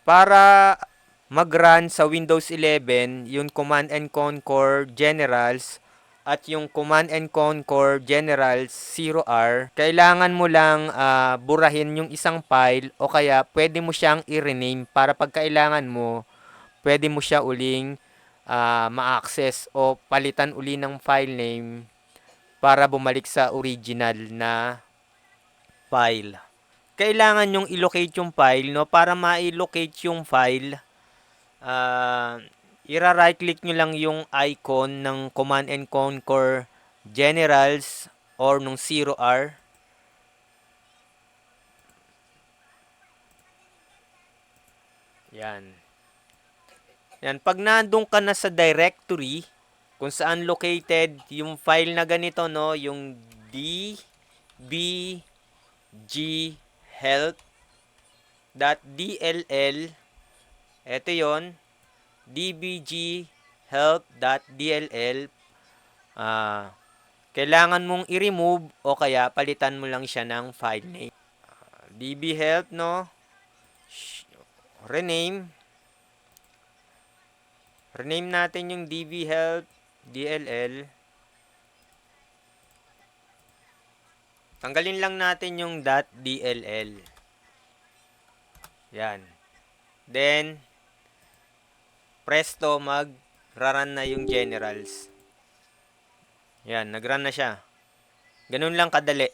Para mag-run sa Windows 11, yung Command and Conquer Generals at yung Command and Conquer Generals 0R, kailangan mo lang burahin yung isang file o kaya pwede mo siyang i-rename para pag kailangan mo, pwede mo siya uling ma-access o palitan uli ng file name para bumalik sa original na file. Kailangan yung i-locate yung file, no? Para ma-locate yung file, ira-right click nyo lang yung icon ng Command and Conquer Generals or nung 0R. Yan. Yan. Pag nandun ka na sa directory, kung saan located yung file na ganito, no? Yung dbghelp.dll. Ito yon, dbghelp.dll. Kailangan mong i-remove o kaya palitan mo lang siya ng file name. dbhelp, no? Rename. Rename natin yung dbhelp dll. Tanggalin lang natin yung .dll. Yan. Then, presto, mag-run na yung generals. Yan, nag-run na siya. Ganun lang kadali.